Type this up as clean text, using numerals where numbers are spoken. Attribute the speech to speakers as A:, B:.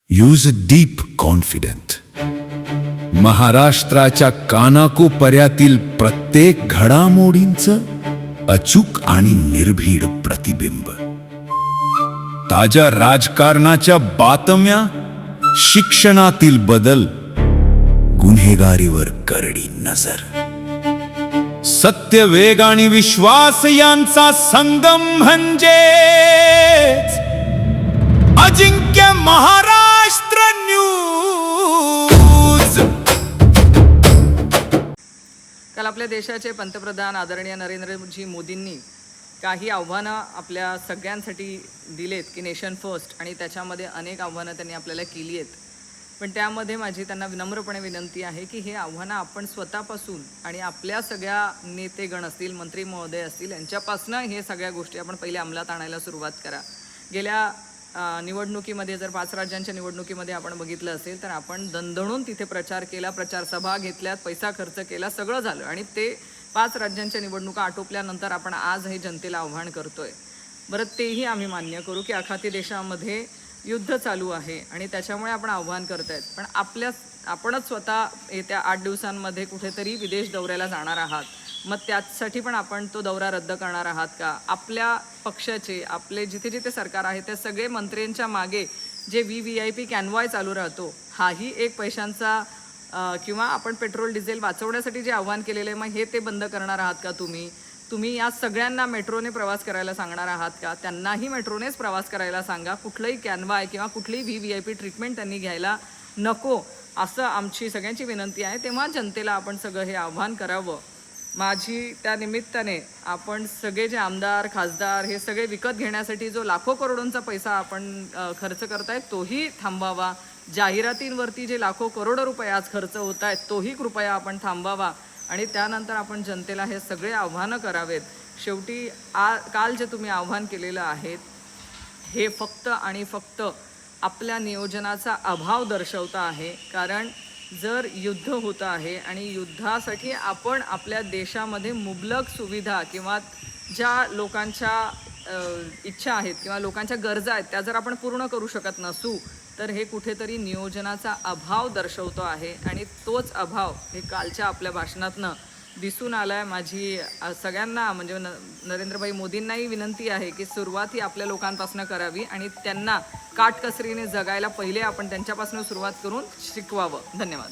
A: Use deep confident. महाराष्ट्राच्या कानाकोपऱ्यातील प्रत्येक घडामोडींचं अचूक आणि निर्भीड प्रतिबिंब. ताज्या राजकारणाच्या बातम्या, शिक्षणातील बदल, गुन्हेगारीवर करडी नजर. सत्य, वेग आणि विश्वास यांचा संगम म्हणजे अजिंक्य महाराष्ट्र न्यूज.
B: काल आपल्या देशाचे पंतप्रधान आदरणीय नरेंद्रजी मोदींनी काही आव्हानं आपल्या सगळ्यांसाठी दिलेत की नेशन फर्स्ट, आणि त्याच्यामध्ये अनेक आव्हानं त्यांनी आपल्याला केली आहेत. पण त्यामध्ये माझी त्यांना विनम्रपणे विनंती आहे की हे आव्हानं आपण स्वतःपासून आणि आपल्या सगळ्या नेतेगण असतील, मंत्री महोदय असतील, यांच्यापासून हे सगळ्या गोष्टी आपण पहिले अंमलात आणायला सुरुवात करा. गेल्या निवडणुकीमध्ये जर 5 राज्यांच्या निवडणुकीमध्ये आपण बघितलं असेल तर आपण दणदणून तिथे प्रचार केला, प्रचार सभा घेतल्यात, पैसा खर्च केला, सगळं झालं, आणि ते 5 राज्यांच्या निवडणुका आटोपल्यानंतर आपण आज हे जनतेला आव्हान करतोय. बरं, तेही आम्ही मान्य करू की आखाती देशामध्ये युद्ध चालू आहे आणि त्याच्यामुळे आपण आव्हान करतायत. पण आपणच स्वतः येत्या 8 दिवसांमध्ये कुठेतरी विदेश दौऱ्याला जाणार आहात. मग त्यासाठी पण आपण तो दौरा रद्द करणार आहात का? आपल्या पक्षाचे, आपले जिथे जिथे सरकार आहे त्या सगळे मंत्र्यांच्या मागे जे VIP कॅनवाय चालू राहतो, हाही एक पैशांचा किंवा आपण पेट्रोल डिझेल वाचवण्यासाठी जे आव्हान केलेलं आहे, मग हे ते बंद करणार आहात का तुम्ही या सगळ्यांना मेट्रोने प्रवास करायला सांगणार आहात का? त्यांनाही मेट्रोनेच प्रवास करायला सांगा. कुठलंही कॅनवाय किंवा कुठलीही VIP ट्रीटमेंट त्यांनी घ्यायला नको, असं आमची सगळ्यांची विनंती आहे. तेव्हा जनतेला आपण सगळं हे आव्हान करावं. माझी त्या निमित्ताने आपण सगळे जे आमदार, खासदार हे सगळे विकत घेण्यासाठी जो लाखो करोडोंचा पैसा आपण खर्च करतायत तोही थांबवावा. जाहिरातींवरती जे लाखो करोडो रुपये आज खर्च होत आहेत तोही कृपया आपण थांबवावा, आणि त्यानंतर आपण जनतेला हे सगळे आव्हानं करावेत. शेवटी काल जे तुम्ही आव्हान केलेलं आहे हे फक्त आणि फक्त आपल्या नियोजनाचा अभाव दर्शवतं आहे. कारण जर युद्ध होतं आहे आणि युद्धासाठी आपण आपल्या देशामध्ये मुबलक सुविधा किंवा ज्या लोकांच्या इच्छा आहेत किंवा लोकांच्या गरजा आहेत त्या जर आपण पूर्ण करू शकत नसू तर हे कुठेतरी नियोजनाचा अभाव दर्शवतो आहे, आणि तोच अभाव हे कालच्या आपल्या भाषणातनं दिसून आला आहे. माझी सगळ्यांना म्हणजे नरेंद्रभाई मोदींनाही विनंती आहे की सुरुवात ही आपल्या लोकांपासून करावी आणि त्यांना काटकसरीने जगायला पहिले आपण त्यांच्यापासून सुरुवात करून शिकवावं. धन्यवाद.